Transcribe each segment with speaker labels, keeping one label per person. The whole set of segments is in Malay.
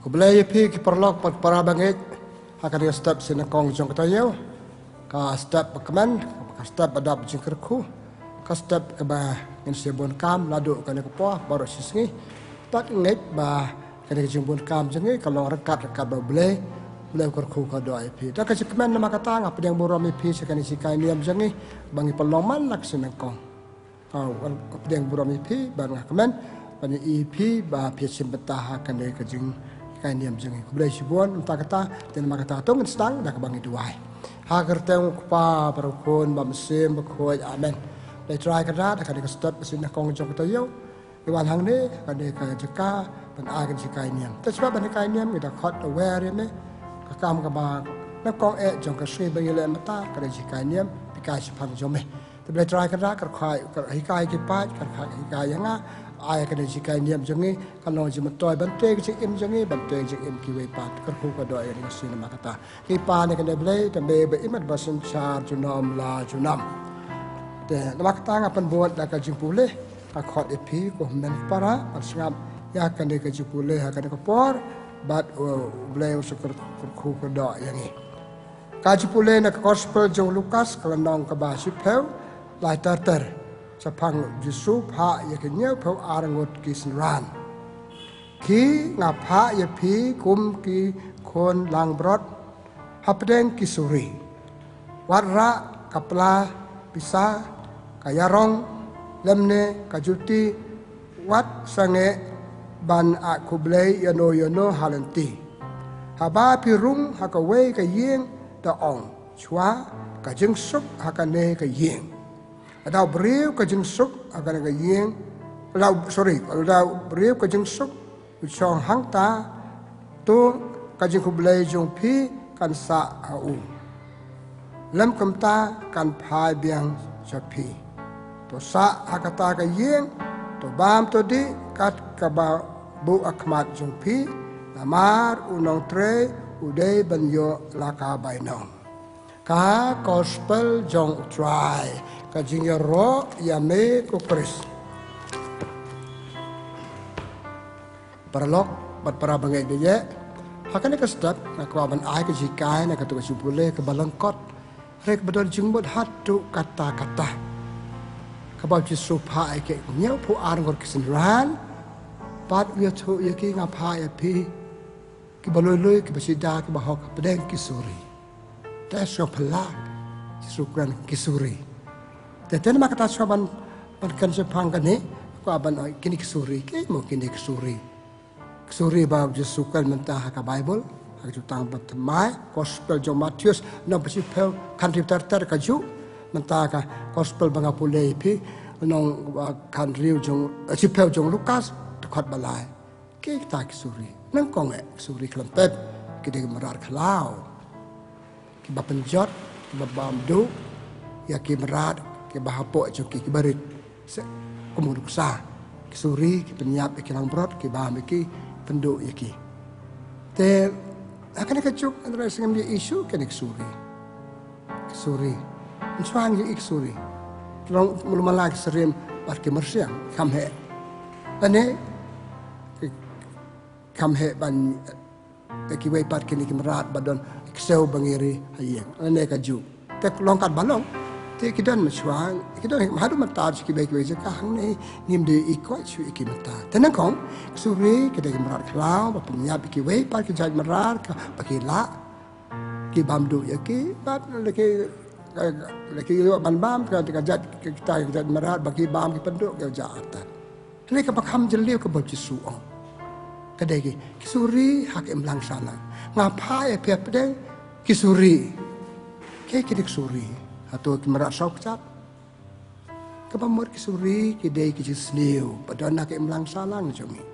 Speaker 1: Kubelai pi ki perlok para bangit akan dia step sinakong jong katayo ka step pakaman ka step adap jingkerku ka step ke ba ngin sibun kam ladu ka ne ko baru sisngi tak ngit ba ka ne jimbun kam jengi kalau rekat ba boleh kerku ka do ip tak ka jikman nama kata ngap yang buram ip sekani sikai niam jengi bangi pelongman lak sinakong kau yang buram ip bang kaman bani ip ba pi simbetah ka ne ka jing kain diam jengi kubelai sibuan entah kata dan makata tu ngestang dah kebangi duai hagar teng kupa perukun bamsim berkoi amen lai try kada dah kada step mesin kong jong kata yo iwan hang ni kada ka jeka ban agen si kain diam tapi sebab ban kain diam kita khot aware ni kakam ka ba na kong jong ka sui bangi le mata kada si kain diam pikai si phang jome tapi lai try kada kar khai kar hikai ki pat kar khai hikai yanga ai ka ji kai niam jangi kalau ji matoi bante ji im jangi bante ji im ki wei pat kar ku ka do ai ni sin ma kata ki pa ne ka ne blai ta be be imat basin char junom la junam te ma kata ngapan buat da ka ji pule ka khot epi ko men para asngam ya ka ne ka ji pule ha ka ne ka por bat blai so kar ku ka do yangi ka ji pule na gospel jo lukas ka nong ka ba si peu lai tar sapang Yesus ha ya kenyau pau arangot kisran ki ngapa ya pi kum ki kon lang brot hapdeng kisuri warra kapla bisa kayarong lemne kajuti wat sange ban akublei yono halenti haba pirung hakawe kayeng da ong chwa kajeng suk hakane kayeng Adau beriu ke jengsuk akan ke yeng, adau beriu ke jengsuk ucong hang ta tu kajeng kubelai jong pi kan sa au. Lem kemta kan pai biang japi. To sa hakata ke yeng, to bam to di kat kaba bu akmat jong pi, namar unong tre udai banyo laka bainong. Ka gospel jong try ka jingya ro ya me ko pres paralok bat para bangai beye hakane ka step na ko ban ai ka jikai na ka tu supule ka balangkot rek badon jingbot hatu kata-kata ka ba ji supha ai ke nyau pu ar ngor kisinran pat wi thu ye ki nga pha ya pi ki baloi ki basida ki bahok pedeng kisuri tas yo pelak sukan kisuri Teten mak kata saban kan sepang kan ni ko aban kini kisuri ke mo kini kisuri ba jesukan mentah ka Bible ak jutang batmai gospel jo Matius no pesipel country terter kaju mentah ka gospel banga pulei pi nong country jong sipel jong Lukas tekot balai ke ta kisuri nang kong kisuri klempet kide merar klau ki bapenjot ki babamdu ya ki merar ke bahapok joki ke barit kumuruk sa ke suri ke penyap ke lang brot ke baham ke penduk yaki te akan kecuk antara sengam dia isu ke suri inswang je suri long mulumala ke serim par ke mersiang kamhe ane kamhe ban ki wei par ke ni merat badon keseu bangiri hayeng ane kaju te longkat balong te kidan maswang kidan hadu mata ki baik baik ka hang ni nim de ikoi chu ki mata tenang kong suri ke de marat klau ba punya ki wei par ki jaj marat ka pakila ki bamdu ya ki bat leki ban ka jaj kita marat bagi bam ki penduk ke jatan ni ka pakam jeliu ke baju suo ke de ki suri hak emlang sana ngapa ya pe pedeng ki suri ke ki suri atau kemerak sok cat kepamur kisuri kidai kijis sniu padahal nak emlang salang jongi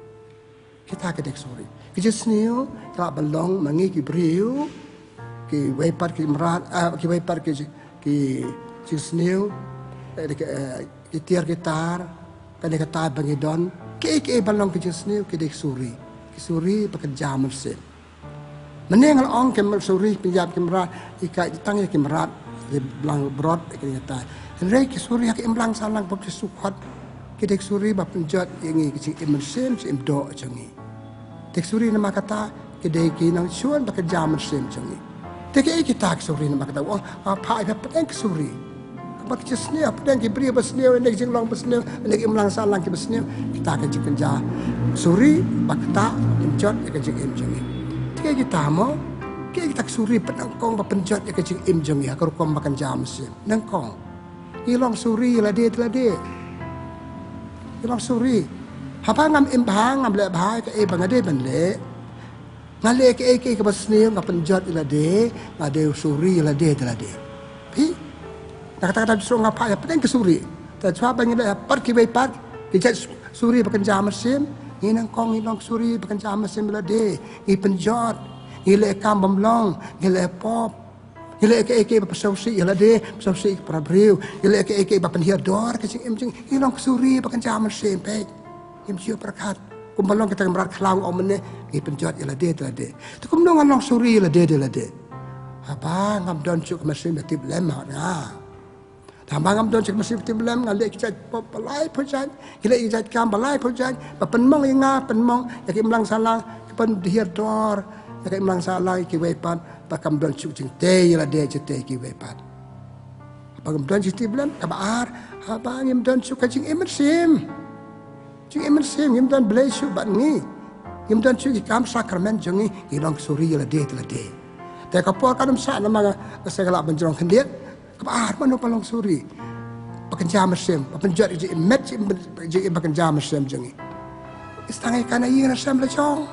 Speaker 1: kita kedek suri kijis sniu tak belong mangi kibriu ki wepar ki merat ki wepar ki sniu ki tiar gitar kane kata bangidon ki belong kijis sniu kidek suri pekerja mesin meneng ong kemer suri pinjam kemerat ika tangnya kemerat belang brot kata rei kisuri hak imlang salang pop sukhat kidek suri ba penjat yangi kicing imersen sim do jangi tek suri nama kata kedai kinang chuan bekerja mesin jangi. Teki kita kesuri nama kata wah apa ada pedang kesuri. Apa kita seni pedang kibri berseni nek jeng long berseni nek imlang salang ki berseni kita akan kerja suri bakta penjot ya kerja im jangi. Teki kita mau kita kesuri pedang kong penjot ya kerja im jangi akar kong makan jam mesin nang kong. Ilong suri lade. Ilong suri. Apa ngam imbang ngam le bahai ke bangade banle. Ngale ke basni ngam penjot ilade ngade suri ilade. Pi kata-kata suruh ngapa ya pedang ke suri. Ta chua bang ile par ki bai par ki jat suri bakan jam mesin nginang kong ilong suri bakan jam mesin ilade ngi penjot ile kam bamlong ile pop ile ke pasausi ilade pasausi prabriu ile ke bapan hiador ke sing imjing ilong suri bakan jam mesin pe im siu perkat kumbalong kita merat klang omne ngi penjot ilade. Tu kumdong along suri ilade. Apa ngam don cuk mesin betib lemah na. Tambang ngam don cuk mesin betib lem ngale kita balai pujan ile kita kam balai pujan penmong inga penmong yak imlang salang pen hiador yak imlang salang ki wepan pakam don cuk jing te ilade jete ki wepan. Apa ngam don cuk lem kabar apa ngam don cuk jing emersim. Cik emersim ngim dan belesu bat ngi ngim dan cik kam sakramen jangi ilong suri ilade. Te kapor kadam sa nama segala benjong kendiat kabar manu palong suri pekerja mesim penjat ji met ji pekerja mesim jangi istangai kana ying rasam lejong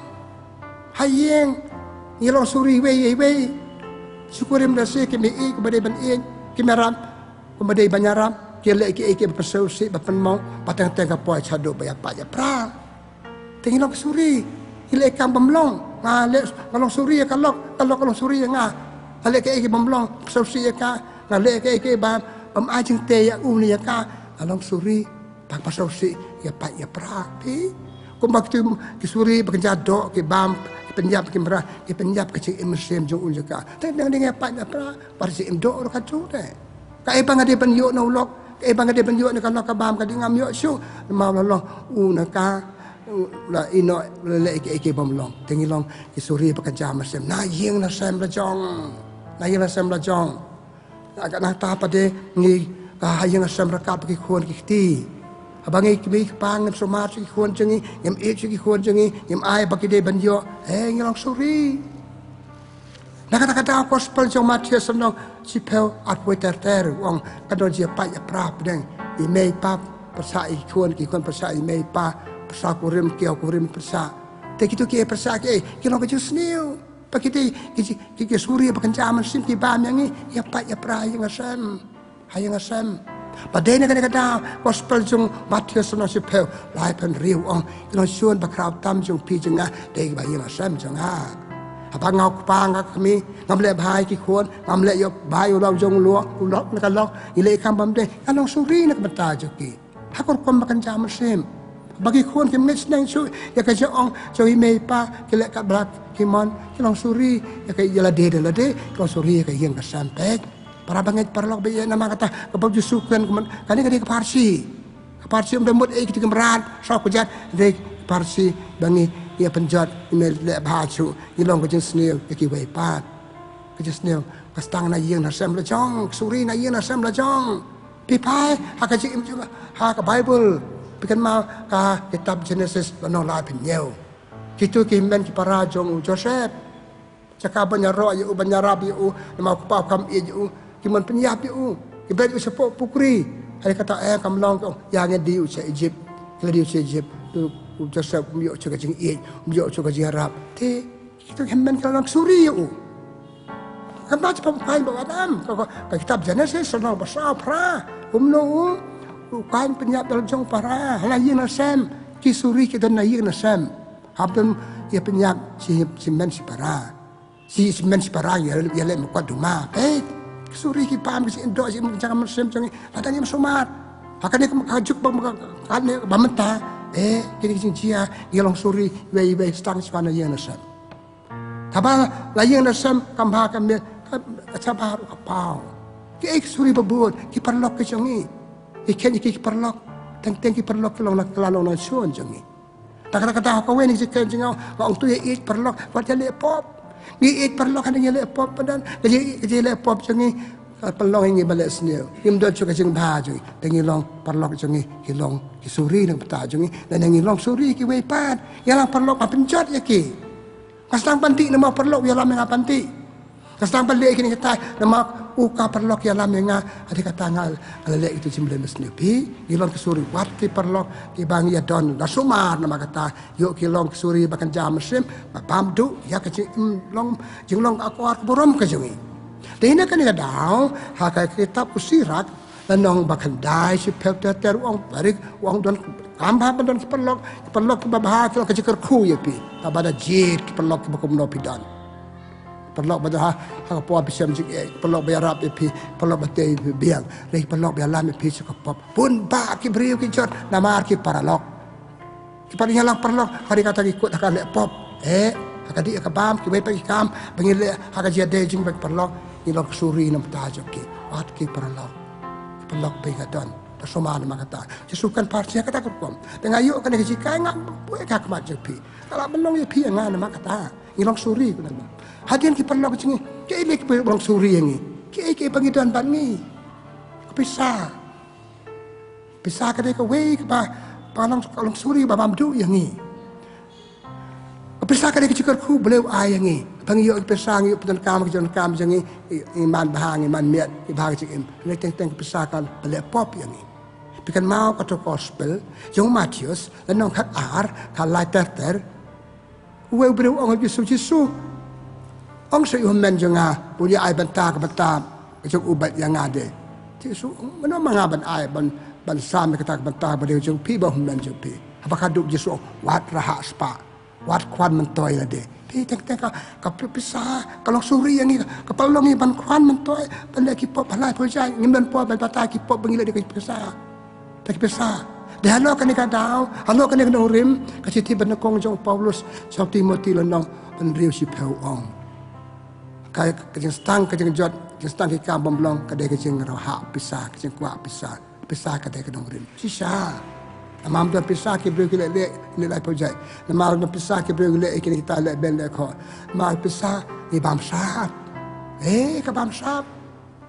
Speaker 1: hayeng ilong suri we syukurim dasi kimi kepada ban kimeram kepada banyaram kele iki pasausi bapan mau patang tengah poi chado baya pa ya pra tingilong suri ile kam bamlong ngale ngalong suri kalok suri nga ale ke bamlong pasausi ka ngale ke ba ajing te ya uni ya ka along suri pak pasausi ya pa ya pra pi kumbak tu ki suri bekerja do ki bam ki penjap ki merah ki penjap ke emersim jong un ka teng dengan pa ya pra parsi indo ka tu de ka bang ade ban yo no lok bang ade ban yo ne kan ka bam ka di ngam yo syu mau lo una ka la ino le ke bam long tengilong ki suri bekerja mesim na yeng na sem la jong agak na ta pa de ngi ka yeng sem ra ka ki khon ki ti abang ki pang so ma ki khon jengi yem ki khon jengi yem ai ba ki de ban yo ngilong suri na kata gospel jong Matius senong sipel at ter wong kadon dia pa ya prap deng i mei pa persa i khon persa i mei pa persa kurim persa te kitu ki persa ki lo ke sniu pakiti ki suri pakan jaman sim ki bam yang ya pa ya pra yang asam padene kata gospel jong Matius senong sipel lai pen riu ong lo suan bakrau tam jong pi jenga te ba yang asam janga apa ngau pang kami ngamle bahai ki khon ngamle yo bahai ulang jong luak ulok nak lok ile kam bam de along suri nak bata joki hakor kom makan jam sim bagi khon ki mes nang su ya ka jong so i mei pa ki le ka blat ki mon ki long suri ya ka yala de long suri ya ka yeng ka sampai para banget para lok be nama kata ka baju sukan kani ka parsi udah ki kemeran so kujat de parsi bangi ya penjat email le baju ilong ke snil ki wei pat ke snil kastang na yeng na sem la jong suri na yeng na sem la jong pi pai ha ka ji ha ka bible pikan ma ka kitab Genesis no la pin yeu kitu ki men ki para jong Joseph caka banyaro yu banyarab yu ma pa kam yu ki man penyap yu ki bet sepo pukri hari kata kam long yang di Egypt di Egypt tu Joseph myo choka jing myo choka jing Arab te itu hemmen kalau suri yo kan baca pemain bawa Adam ka kitab Genesis sono bahasa pra umno kan penyap dalam jong para lain nasem ki suri kita naik nasem habdan ya penyap si men si para ya le mukad duma suri ki pam si indo si jangan mesem jangan katanya somat akan dia kajuk kan bamenta kini dia ilong suri wei stang swana yang nasam tabang la yang nasam kamha kam sabar kapau ki suri babut ki perlok ke jangi ki ken ki perlok teng ki perlok long na kelalo na suan jangi Tak kata kau ni sekian jengau orang tu ye perlok buat jadi pop. Ye perlok kan ye pop padan. Jadi pop cengi perlok ini balik sini. Im dot juga jeng baju. Dengi long perlok cengi hilong kisuri nang peta cengi dan dengi long suri ki wepat. Yalang perlok penjot ya ki. Kasang panti nama perlok yalang mengapanti. Kasang balik kini kata nama uka perlok yalang menga ada kata ngal alek itu jemble mesnepi. Hilong kisuri wat ki perlok ki bang ya don da sumar nama kata yuk ki long kisuri bahkan jam mesim pam du ya ke long jeng long akuar burom ke jengi. Dina kan dia dah, hakai kitab usirat, lenong bahkan dai si pelter uang barik uang don kambah don perlok kebabah kalau kecikar ku ya pi, tabada jir perlok bakum no pidan, perlok pada hak puas bisa menjik, perlok bayar apa pi, perlok batai biang, lagi perlok bayar lam pi sekepop, pun bak kibriu kijot nama arki paralok, kiparnya lang perlok hari kata ikut akan lepop, hakadi akabam kibai pagi kam, bangile hakaji ada jing bag perlok. Ilok suri nam tajok ki wat ki perlok pegadon tasoma nama kata jesukan parsia kata kurkom dengan yuk kan kejikai ngam buat kak mat jepi kalau belong ya pi ngan nama kata ilok suri ku nama hadian ki perlok cengi ki ile ki perlok suri yang ki pengidon ban ni pisah kadai ke wei ke ba palong suri ba mamdu yang ni pisah kadai ke cikar ku beliau ayang ni pangiyok pesang yuk petan kam jangi iman bahang iman miat ibahang cikim ini teng pesakan balik pop yang ini bikin mau kata gospel jong Matius dan nong kat kalai terter uwe beri ong Yesus ong seyumen jonga punya ai bentar jong ubat yang ada Yesus mana mangaban ai ban sam kata bentar beri jong pi bah men jong pi apakah duk Yesus wat rahak spa wat kwan mentoy lade teng pisah kalau suri yang ni kepalong ni ban kwan mentoy pandai kipop halai pojai ngimban po ban patah kipop bengila di pisah tak pisah dah halo kan ka dau halo kan ka rim kasi ti ban kong jong Paulus sa Timothy lenong penriu si peu ong kai kajeng stang kajeng jot stang ki kam bomblong kadai kajeng roha pisah kajeng kuat pisah kadai ka rim sisa Amam dan pisah ke beri le lai pojai. Namar dan pisah ke beri le ikini kita le ben le ko. Mar pisah ni bamsap.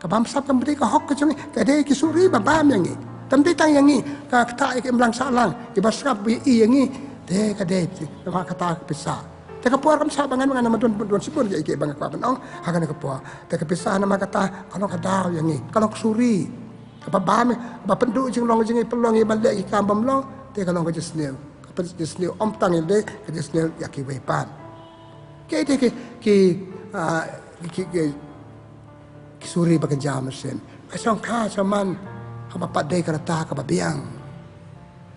Speaker 1: Kabamsap kan beri ka hok ke jungi. Kade ki suri babam yang ni. Tamdi tang yang ni ka kata ke mlang salang. Ki basrap bi yang ni. Kade nama kata pisah. Teka puar kam sa bangan nama don sipun ke ike bang ka banong. Hakan ke puar. Teka pisah nama kata kalau kadau yang ni. Kalau suri Kapabam, bapendu jeng long jeng pelong i balik i kambam long, te kalong ka jesneu. Kapan jesneu om tang ide ka jesneu ya ki wepan. Ke te ki suri bakan jam sen. Kasong ka chaman haba padai karata ka babiang.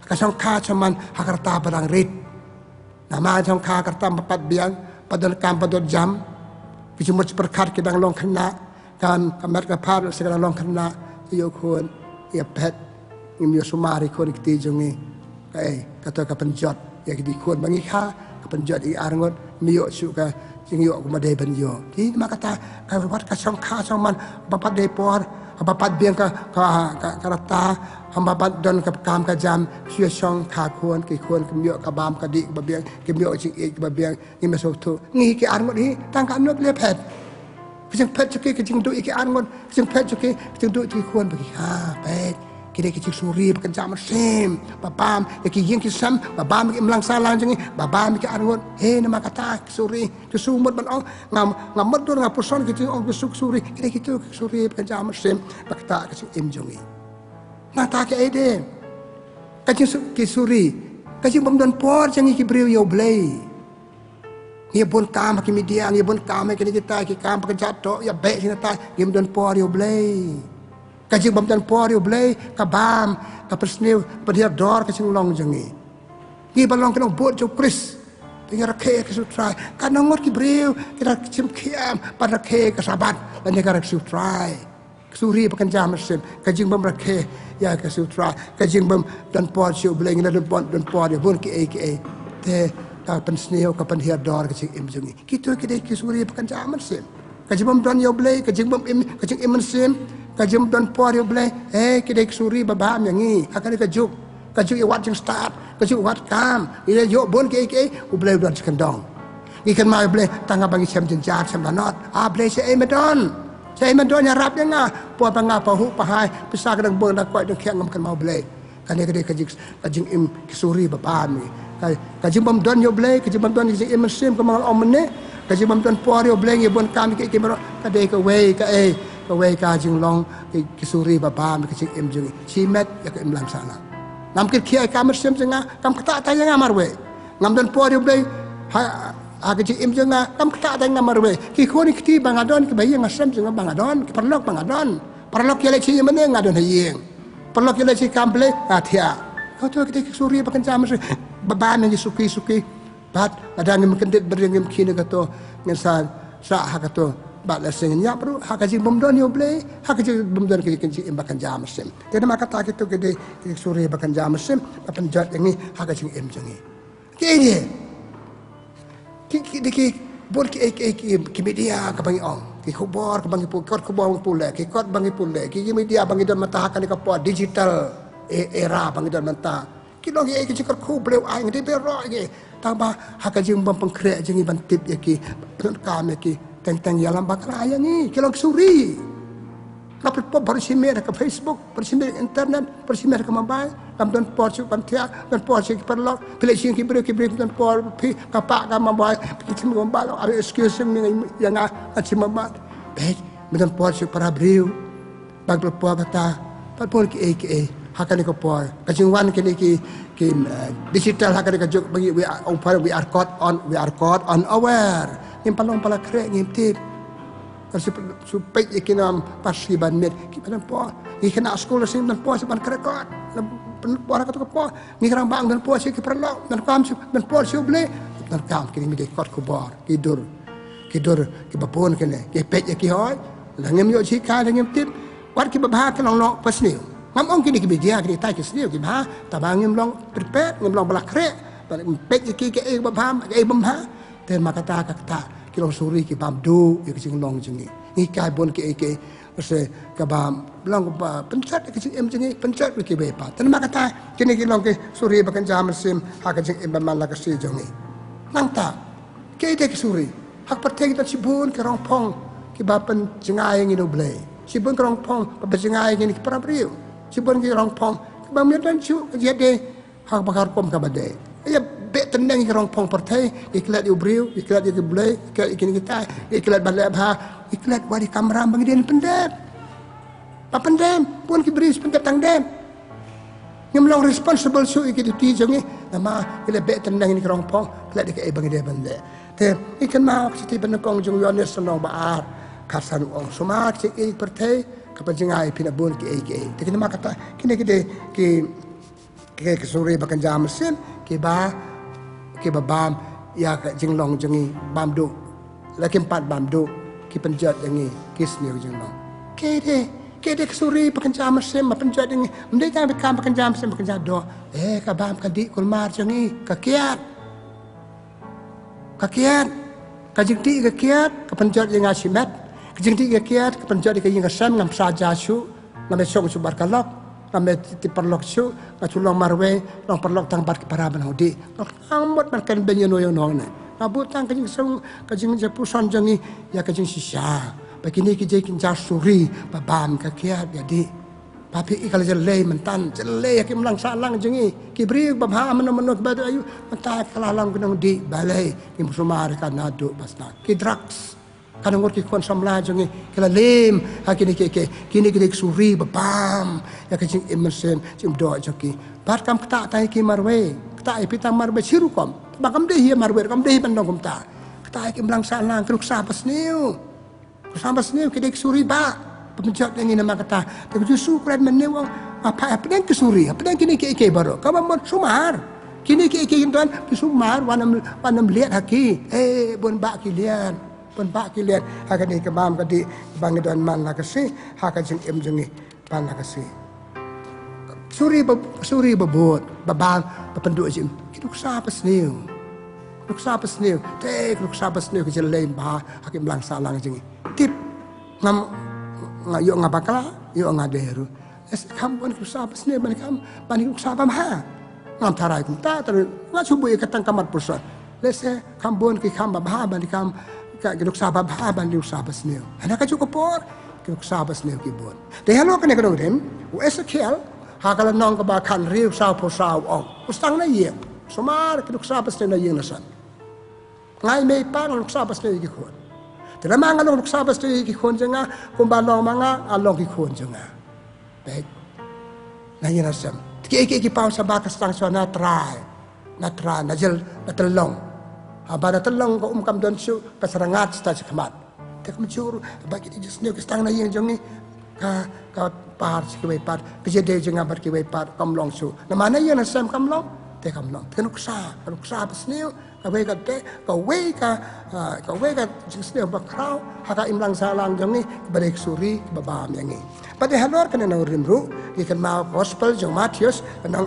Speaker 1: Kasong ka chaman hakarta barang rit. Nama jong ka karta papat biang padon kam padon jam. Kijumur perkat kidang long kena kan kamat ka par segala long kena iyo kon iya pet ngim yo sumari kon ikti jongi kata kapenjot ya di kon bangi kha kapenjot i arngot miyo suka jing yo kuma de ban yo ki makata ka wat ka song kha song man bapat de por bapat biang ka rata bapat don ka kam ka jam sia song kha kon ki kon kemyo ka bam ka di ba biang kemyo jing e ba biang ngim so tu ngi ki arngot hi tang ka nok le pet Kecing pet cuki kecing duk iki angon kecing pet cuki kecing duk iki kuan bagi pet kira kecing suri bukan zaman sim babam iki yang kisam babam iki melang salang jengi babam iki angon nama kata suri kesumut ban ong ngamut dur ngapuson kecing ong besuk suri kira gitu suri bukan zaman sim bakta kecing im jongi nah tak ke ide kecing suri kecing bam don por jengi ki briu yo blay Ia pun kam ki media, ia pun kam ki kita ki kam pekerja tok, ya baik sini ta, game don por yo blay. Kaji bam don por yo blay, kabam, ka persnew, pedia dor ka sing long jengi. Ki balong kena bot jo Chris. Dengar ke sutrai, kan ngot ki breu, kita cim kiam, pada ke sabat, dan negara sutrai. Suri pekerja mesin, kaji bam rakhe, ya ke sutrai, kaji bam don por yo blay, ngina don por yo pun ki te kapan snew kapan hiar dor kecing im jungi kitu kide kisuri pakan zaman sim kajim don yo blay kajim im kajing im sim kajim don por yo blay kide kisuri babam yangi akan ka juk kaju iwat jeng start kaju iwat kam ila yo bon ke ublay don skandong ikan mai blay tangga bangi sem jenjat sem danot blay se medon nyarap yang po tangga pahu pahai pisah kadang bon dak koi deng kheng ngam kan mau blay kan dia kajing im kisuri bapan ni kajing bam don yo blay kajing bam don kajing im sim kemangal omne kajing bam don por yo blay ye bon kam ke mero kadai ka wei ka wei ka jing long kisuri bapan kajing im jing chimet ya ka im lam sana nam kir kia kam sim jenga kam kata ta yang amar we ngam don por yo blay kajing im jenga kam kata ta yang amar we ki khoni kti bangadon ke bayi ngasem jenga bangadon perlok bangadon perlok ye le chi mene ngadon hayeng perlu kita cik kample, atia. Kau tu kita suri pakai jam mesti beban yang suki, bat ada yang mengkendit berdengim kini kata ngesan sah kata bat leseng nya perlu hak kaji bomdon yo ble, hak kaji bomdon kita pakai jam mesti. Jadi maka tak itu kita suri pakai jam mesti, apa jat yang ni hak kaji jangi. Kini, ki bol ki media kabangi ong. Ki khubor ke bangi kot khubor pule ki kot bangi pule ki media bangi don mata kan ka po digital era bangi don mata ki lo ki cikar khu bleu ai ngi be ro ki tamba hak jing bam pengkre jing ban tip ya ki ka me ki teng ya lam bakra ya ni ki lo suri lapit po bersimer ke Facebook bersimer internet bersimer ke mobile lam don por chu ban tia don por chi perlok pile sing ki bre don por pi kapak ka mobile ki mobile ada excuse ni yang aci mamat bet don por chu para briu bang por kata por ki hakan ko por kajingwan ki digital hakan ka jok bagi we are caught unaware impalong pala kre ngintip supaya ikinam pasti banmet kita po ikina sekolah sing dan po seban kerekot dan po orang kata po ngikrang bang dan po sih perlu dan kam dan po sih boleh dan kam kini mide kot kubar kidur ki babon kene ki pej ki hoy la ngem yo chi ka ngem tip wat ki babha ka long lo pasniu ngam ong kini ki media kini tai ki sniu ki ba ta bang ngem long prepare ngem long balak kre pej ki babha bamha ten makata kata kilong suri ki bam du ki jing long jing ni kai bon ki se ka bam long ba pencet ki jing em jing pencet ki be pa tan makata kini kilong ki suri bakan jam sim ha ka jing em man la ka si jong ni nang ta ki te ki suri hak perteng ta sibun ki rong pong ki ba pen jingai ngi no ble sibun ki rong pong ba jingai ngi ki pra priu sibun ki rong pong ba mi dan chu je de hak bakar pom ka ba de ya bet tenang ki rong pong pertai iklat ubriu iklat ki ble iklat ikini kita iklat balap ha iklat wadi kamera bagi dia pendem pa pendem pun ki beri pendem tang dem ngem long responsible su iki ti jongi nama ile bet tenang ni ki rong pong iklat ki bagi dia bende te ikan mau siti benekong jong yones sonong baar kasan ong sumar ci pertai kapanjingai pinabun ki te kini makata kini ki sore bakan jam mesin ki babam ya jing long jengi bam du laki 4 bam du ki penjat jengi kis ni jing long ke sore bakan jam mesin ma penjat jengi mendai kan bekam bakan jam mesin bakan jam do ka bam kan di kulmar jengi kakiat ka jing ti kakiat ka penjat jengi asimet ka jing ti kakiat ka penjat ka jing asam ngam saja su ngam song su barkalok kami ti perlok su katulong marwe long perlok tang bar para banodi amot makan benyo yo no na nabutang kajing sung kajing japusan jangi ya kajing sisa begini ki jekin jasuri babam kakia jadi papi ikal jelai mentan jelai ki melang salang jangi ki bri babha meno badu ayu menta kalalang kunong di balai ki musumar kan nadu basna ki drugs kadang orang ki kon samla jangi kala lem hakini kini suri babam ya kajing emersen cim do jaki bat kam kta tai ki marwe kta ipita marwe sirukom bakam deh ya marwe kam deh bandong kumta kta ki melang salang kruk sabas niu ki suri ba pemenjat ini nama kata tapi justru keren meneu apa yang kesuri apa yang kini ki baru kamu mau sumar kini ki tuan sumar wanam lihat haki bon ba ki lian pun pak kilian hakan ni kebam kadi bang don man la kasi hakan jeng em jengi pan la kasi suri bebut babang papenduk jim kiduk sapa sniu te kiduk sapa sniu ke jelem ba hakim lang salang jengi tip ngam yo ngabakala yo ngaderu kam bon kusa pasne ban kam ban kusa pam ha ngam tarai kum ta ter nga subu ikatang kamat pusat lese kam bon ki kam ba ban kam ka kusa ba ban kusa pasne ana ka cukup por kusa pasne ki bon de halo kan ko dem u Ezekiel ha kala nong ka ba kan riu sa po sa ong ustang na ye somar kusa pasne na ye nasan ngai me pa kusa pasne ki khonแต่มางั้นลงลูกสาวบัสตีกี่คนจังอ่ะคุมบาลองมังอ่ะลองกี่คนจังอ่ะเด็กนั่นยังนั่นสิกี่เป้าสบายก็สั่งชวนนัตรายนัจลนัตลงบานัตลงก็กำดอนชูก็สร้างงัดสตาร์ชิขมัดแต่ก็มันชูรุบางทีjust เนี่ยก็สั่งนั่นยังจังนี่ก็ปาร์สกี่ใบปาร์ก็จะเดี๋ยวจังอ่ะบัดกี่ใบปาร์กำลองชูนั่นมันนั่นยังนั่นสิกำลองแต่กำลองแต่ลูกสาวบัสเนี่ยก็เวกันเตะก็เวกันจึงเสียบักคราวหากอิมลังซาลังอย่างนี้บริกสุรีบบามอย่างนี้ประเดี๋ยวฮัลโหลกันเราเรียนรู้ที่กันมา gospel จากมัทธิวส์น้อง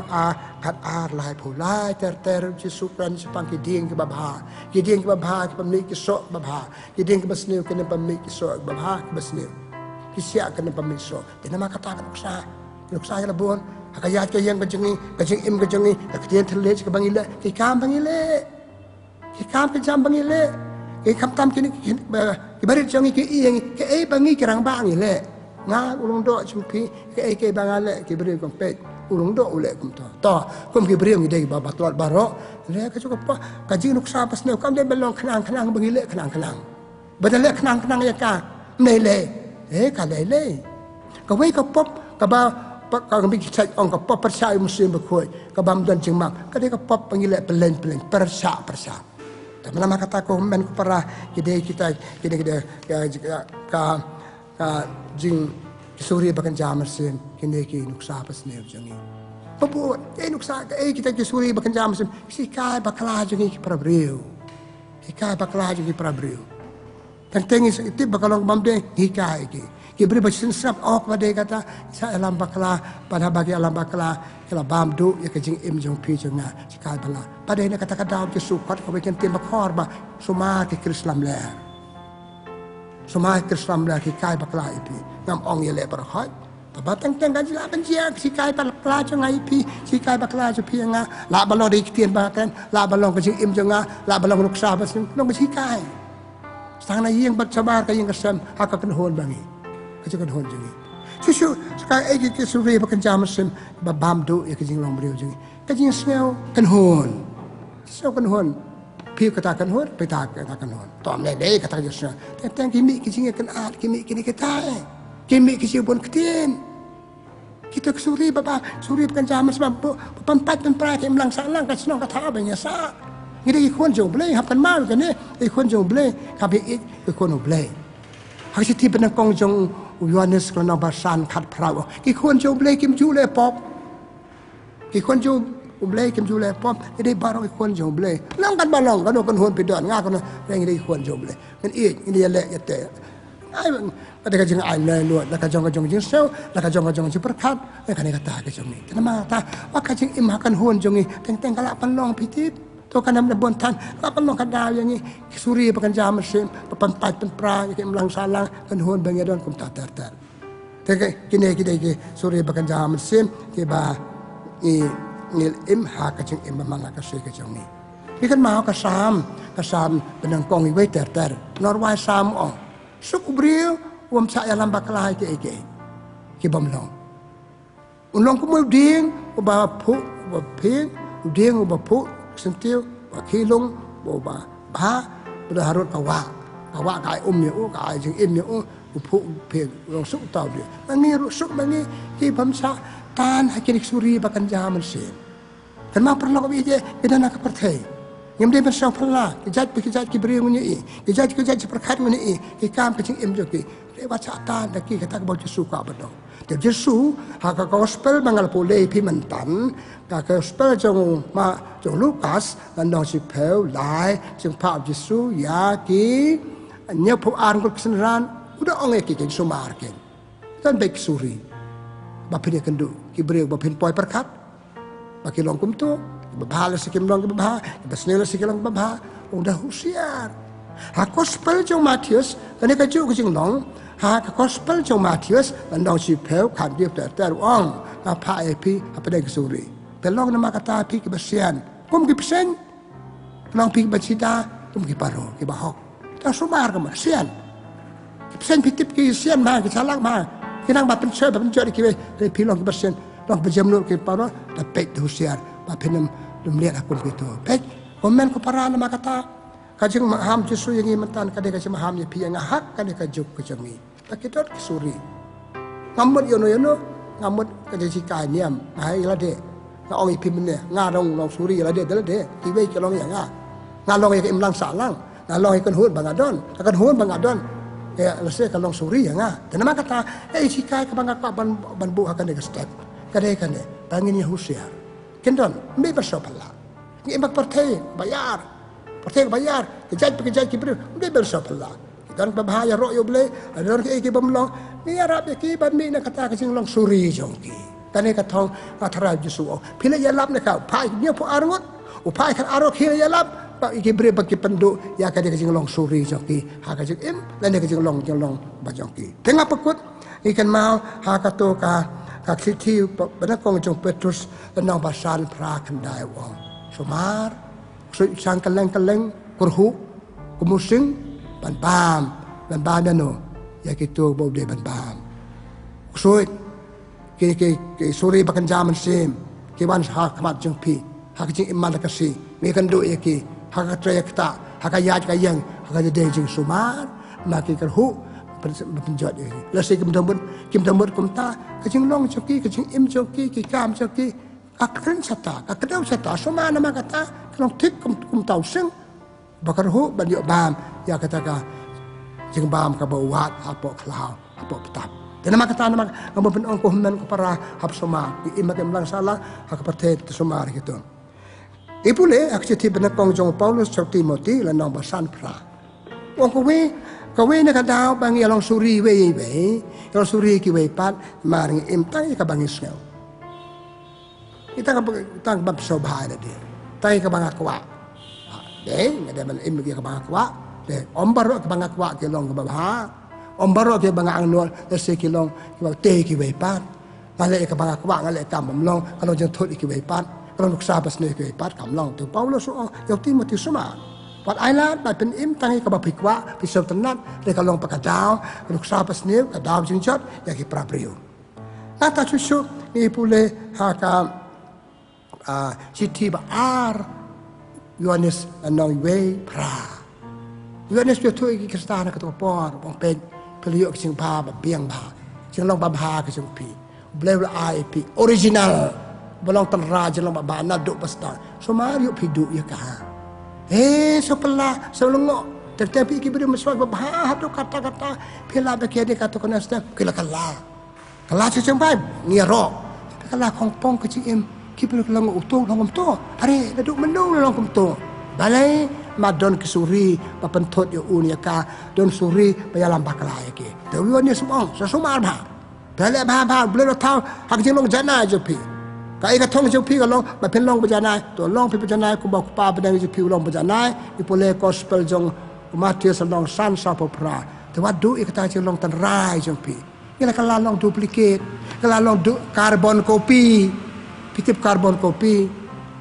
Speaker 1: ขัดลายผู้ลายเตอร์จิสุปรันสปังกิดีงกับบากิดีงกับบากิบมิกิโซบบากิดีงกับบัสเนียวกันบมิกิโซบบากิบัสเนียวกิเสียกันบมิกิโซแต่nama kataลูกชายละบุญหากญาติก็ยังกันจังนี้อิมกันจังนี้แต่เทียนทะเลจะบังอิเลที่กามบังอิเลIkam kejam bangi le, ikam tam kini kibari jangi ki iang ki bangi kerang bangi le, nga ulung do cumpi ki bangale kibari kompet ulung do ule kum to kum kibari ngi dei baba tuat baro le ka cukup pa kaji nuk sa pas ne kam de belong kenang bangi le kenang badal le kenang ya ka nei le ka le ka wei ka pop ka ba ka ngi ki chai ong ka pop persai muslim bekoi ka bam dan jingmak ka de ka pop bangi le pelen persaแต่มันมาคตาโกมันก็ปราkita jing suri bakan jamersin kini ki nuksa pas ne jangi papu nuksa kita ki suri bakan jamersin si kai bakla jangi ki prabriu kan tengi itu bakalong bamde hikai ki beri basin sap ok pada kata sa alam bakla pada bagi alam bakla kala bamdu ya ke jing im jong pi jong na sikai bala pada ini kata-kata ki sukat ko bikin tim bakor ba suma ki krislam le ki kai bakla ipi ngam ong ye le bar khot ba tang kan jila ban jia sikai bakla jong ai pi sikai bakla jo pi nga la balong ri tien ba kan la balong ke jing im jong nga la balong nuksa ba sin nong sikai sang na yeng bat sabar ka yeng kasam haka kan hon bangi kan hon jangi susu sekarang ki suri bakan jamersin ba bamdu ya ke jing long brio jangi ka jing smell kan hon piu kata kan hon peta kata kan hon tom le kata jasna teng kimi ki jing kan at kimi kini kita kimi ki sibon ketien kita ke suri bakan jamersin pempat pemprai ke mlang salang ka senong kata banya sa ngide ki khon jong blei hap kan mal kan ne ki khon jong blei ka bi ki khon blei hak si ti ben kong jong Yohanes kerana basan kat perahu. Ki khon jong blei kim ju le pop. Ki khon jong blei kim ju le pop. Ini baru ki khon jong blei. Nang kan balong kan hon pidan ngak kan reng ini khon jong blei. Kan ini le yate. Ai ada ka jeng ai le lu la ka jong jing sel la ka jong jing perkat kan kata ka jong ni. Kenapa ta wa ka jing im hakan hon jong ni teng kala panlong pitip. To kanam na bontan kapan long kadal yang ni suri pakan jamersin papan pai pen pra yang mlang salang kan hon bangi don kum tar tege kini ki suri pakan jamersin ki ba ngil im ha ka jing im manga ka se ka jong ni kan mau ka sam benang kong i wei ter norwai sam ong suk brio wam sa ya lam baklai ki bom long unlong ku mo ding ba phu ba ping ding ba phu sentiu wakilung boba ba pada harut awak kai ni kai jing im ni upu pe long suk tau dia mangi rusuk mangi ki bamsa tan hakinik suri bakan jaman sin kan ma perlu ko ije kita nak perthai ngam de bersau perla kijat ki beri nguni kijat perkat nguni ki kam ke jing im jo ki lewat tan dak ki kata ko suka bedoแต่เยซูหากกอสเปลมังกรโพเลพิมันตันกากอสเปลจงมาจงลูกัสกันดองสิเพลหลายจึงภาพเยซูยากีเนี่ยพวกอ่านกุศลรันอุดองเอกินสุมาร์เกนกันเบกสุรีบัพเพเดกันดูกิบเรียกบัพเพนปอยประคัดบักกิลองกุมโตบัพพาลสิกิมลองบัพพาบัสเนลสิกิลองบัพพาudah husiar. Hakos pel jong Matius kan ka ju jing long hak gospel jong Matius nong si peu kan dia ter ong apa epi apa dai kesuri pelong nama kata pi ke besian kum ki pesen long pi bacita kum ki paro ki bahok ta sumar ke besian pesen pitip ki sian ma ki salak ma ki nang ba pen chơi ki pi long ki besian long bejamnu ki paro ta pek tu siar ba penem dum lihat akun gitu pek komen ko para nama kata kajeng maham Yesu yang imentan kade kajeng maham ye pi yang hak kade kajuk kajemi takidot kesuri ngamut yono ngamut kajeng sikai niam ai la de nga ong pi mene nga dong long suri la de ki wei ke long yang nga long ye imlang salang nga long ye kan hun bangadon akan hun bangadon ya lese kan long suri yang dan nama kata sikai ke bangaka ban bu akan de step kade bangin Yehusia kendon me bersopala ni emak partai bayar kejaj kibir udah bersopala dan berbahaya roh yo boleh ada orang ke bamlong ni arab ki ban mi na kata kajing long suri jongki kane katong atara Yesu pila ya lap na ka pai ni po arot upai kan arot hila ya lap ba ki bre bagi penduk ya kade kajing long suri jongki ha kajing im dan kajing long ba jongki tengah pekut ikan mau ha kato ka siti bana kong jong Petrus nang basan pra kendai wong somar sang kaleng kurhu kumusing ban bam dano ya gitu bau de ban bam suit ke suri bakan zaman sim ke wan ha kamat jeng pi ha jeng iman kasi me kan do ya ki ha ka traya kta ha ka yaj ka yang ha ka de jeng sumar ma ke kurhu penjat ini lasi kim tambut kumta kajing long joki kajing im joki ki kam joki akren sata akadau sata suma nama kata long tik kum tau sing bakar hu ban yo bam ya kata ka jing bam ka bawat apo klau apo petap dan nama kata nama ngam ben ong ko men ko para hap suma di imak lang salah hak pate suma gitu ipule ak citi ben kong jong Paulus chok Timothy la nong basan pra ong ko we na kadao bangi along suri we along suri ki we pat maring imtang ka bangi sel kita tang bab sobha de tai ka banga kwa de ngada man im ki ka banga kwa de ombaro ka banga kwa ki long ka babha ombaro ki banga angnol de se ki long ki te ki we pat ngale ka banga kwa ngale kam long kalau jeng thot ki we pat kalau nuksa pas ne ki we pat kam long tu Paulus yo Timothy suma Wat ailat bat pen im tangi ka bapikwa pisau tenat le kalong pakadao ruk sapas niu kadao jingjot ya ki prapriu nata chusu ni pule haka siti ba ar Yohanes anong we pra Yohanes tu ki kristana ka to por bong pen pelio ki sing pa ba biang ba sing long ba ba ka sing pi bleu ai pi original bolong tan raja long ba na do basta so mario pidu ya ka sebelah selengok tetapi kibir meswak bahah tu kata-kata pila bagi dia kata kena setiap kila kalah sejampai ni ro kalah kongpong kecil kibir kelang utuh long tu hari duduk menung long tu balai madon kesuri papentot yo unia ka don suri bayalam bakala yake dewi ni semong sesumar bah balai bah boleh tahu hak jeng long jana je pi kai ka thong ju pi ka long ba phen long bajanai to long pi bajanai ku ba pa ba ju pi long bajanai ipole gospel jong Matius long san sa popra te wat du ikata ju long tan rai jong pi ila ka long duplicate ka long du carbon copy pitip carbon copy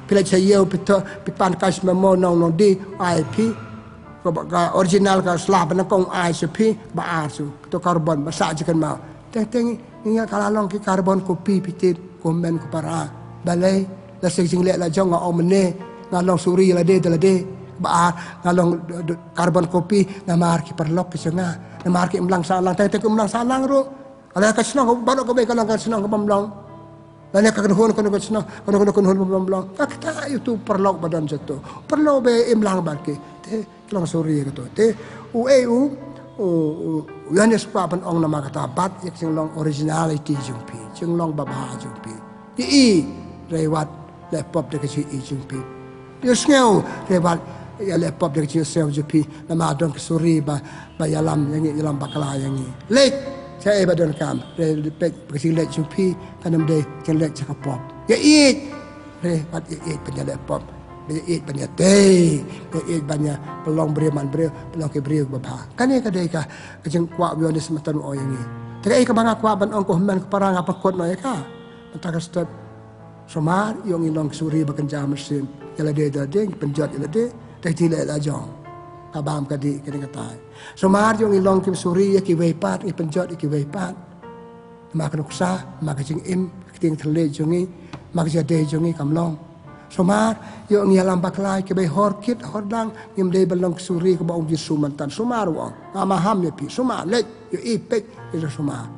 Speaker 1: pila chayeu pito pipan kas memo nong di IP ko ba original ka slab na kong ICP ba asu to carbon ba sa jikan ma teng inga ka long ki carbon copy pitip komen ko para balai la sing le la jong o mene ngalong suri la de ba ngalong carbon copy na mar ki perlok ki senga na mar ki imlang salang tay imlang salang ro ala ka sno ko bano ko be ka lang ka sno ko bamlang la ka kun ko sno ko bamlang ka ta youtube perlok badan jeto perlo be imlang ba ki te lang suri ko te u Yohanes pa pan ong nama kata bat yak sing long originality jumpi sing long babha jumpi i rewat laptop de keci i jumpi yo sneu rewat ya laptop de keci sel jumpi nama don kesuri ba yalam yang yalam bakala yang ni lek saya badon kam re pek keci lek jumpi kanam de ken lek cakapop ya i rewat i pen laptop Banyak banyak teh, banyak pelong beriman beri, pelong ke beri bapa. Kan ia kadai ka, kejeng kuat bion di sematan o yang ini. Tapi ka banga kuat ban ongkoh men keparang apa kot no ya ka. Mentaka step somar yung ilong suri bekerja mesin. Jala dia penjat jala dia, dah tidak lajong. Kabam kadi kata. Somar yung ilong kim suri ya ki weipat, ki penjat ki weipat. Maka nuksa, maka jeng keting terle jongi, maka jade jongi kamlong. Somar yung ialam baklai ki bay horkit hordang ngim day balong suri ke baong jisu mantan. Somar wong, ngamaham ya pi. Somar lek yung ipek itu somar.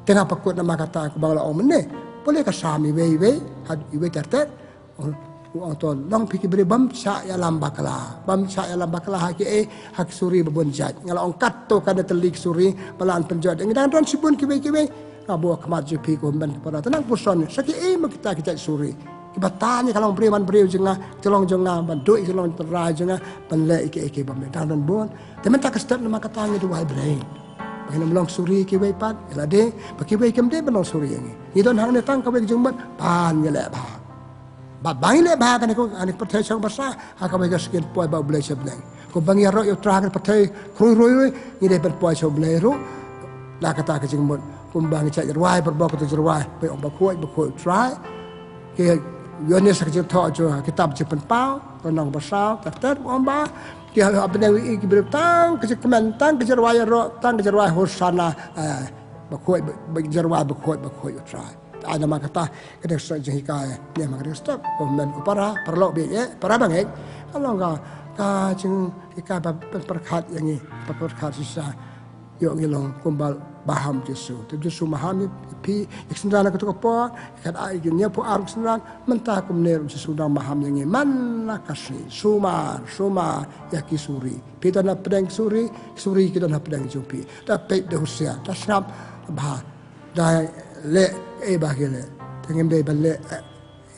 Speaker 1: Tengah pakut nama kata ke bawah orang mana? Boleh ke sami wei had wei terter. Orang tu long fikir beri bam syak ya lambaklah. Bam syak ya lambaklah haki hak suri berbunjat. Kalau orang kat tu kada telik suri pelan penjat. Yang dan sibun kiwe. Kabu kemat jupi ko ben pada tenang puson. Sakit kita suri. Kibatanya kalau beri jenga tolong jenga bantu tolong terai jenga penlek iki bam dan bon. Temen tak step nama katanya dua brain. Bagaimana melong suri kiwai pan, ialah dia, pakiwai kem dia melong suri ini. Itu hang dia tang kawai jumbat pan ye lek bah. Bangi lek bah kan aku anik pertai sang besar, hak kawai sekian poi bau belai sebelah. Ko bangi ro yo trakan pertai krui ni dia pen poi sebelah ro. Lah kata ke jumbat, ko bangi cak jerwai berbau ke jerwai, pe om bakoi try. Ke yone sak je tho jo kitab je pen pau, ronong besar, terter om ba. Dia apa yang iki bertang kemen tang kejerwai ro tang kejerwai hosana bakoi bakoi try ada makata kada saja hikaya dia makata stop komen para perlo be para bangek kalau ka jeng hikaya perkat yang ini perkat sisa yo ngilong kumbal baham Yesu mahami pi iksendana ketuk apa kan aignya po aruk sendan mentah kumner sesudah maham yang mana kasih sumar ya kisuri pita na pedang suri kita na pedang jumpi tapi dehusia tasrap bah dah le bahile tengem be balle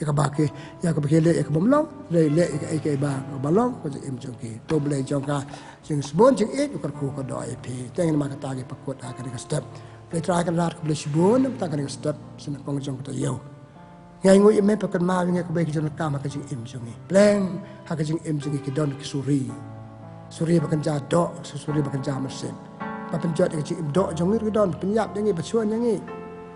Speaker 1: ikabake ya kabakele ikabamlong le ikaba balong ko im jongki to ble jongka jeng sebon jeng ukar ku ko doi pi tengen makata ge pakut akan ke step le try kan rat ko ble sebon ta kan ke step sin kong jong to yo ngai ngui me pakan ma ngai ko be ki jong ka ma ka jeng im jongi pleng ha ka jeng im jongi ki don ki suri pakan ja do suri pakan ja mesin papan jot ke jeng im do jongi ki don penyap jengi bacuan jengi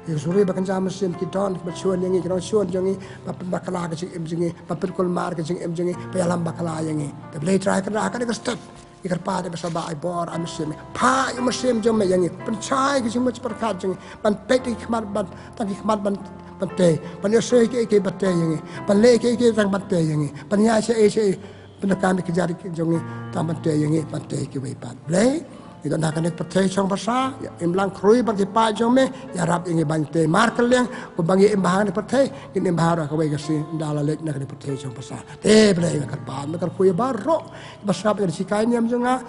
Speaker 1: yang suri bahkan jam mesin kita bercuan yang ini kita cuan yang ini papan bakala ke cing jengi papan kolmar ke cing jengi payalam bakala yang ini tapi lagi try kerana akan ada step ikar pada bersama ibor amesin pa yang mesin jom yang ini pencai ke cing macam perkat jengi pan peti kemat ban tangi kemat ban pante pan yosei ke pante yang ini pan le ke tang pante yang ini pan ya se penekan kejar jengi tang pante yang ini pante ke wepan lagi itu nak kena percaya sang besar, imlang krui bagi pak jome, ya rap ingin bante markel yang, kubangi imbahan percaya, ini imbahan aku bagi si dalam lek nak kena percaya sang besar. Boleh nak kerban, nak krui baru, besar yang sikai ni amjunga,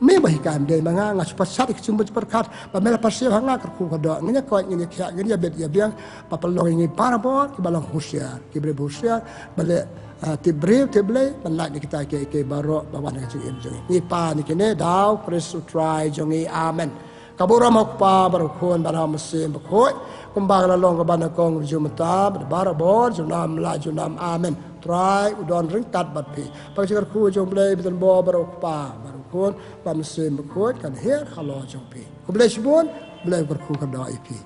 Speaker 1: me bahikan dia manga ngas pasar kecumbu perkat, pamela pasir hanga kerku kada, ngenya kau ngenya kiak ngenya bet ya biang, papalong ini parabot, kibalang husiar, kibre husiar, balik tibril tiblay manlak ni kita ke baro bawa nak cing jongi ni pa ni kene daw Chris try jongi amen kabura mokpa baro kon bara mesin bakoi kumbang la long ka kong jumata bara bor junam la junam amen try udon ringkat bat pi pagsikar ku jomblay bitan bo baro pa baro kon ba mesin bakoi kan her halo jompi ku blay sibun blay ku ka dai pi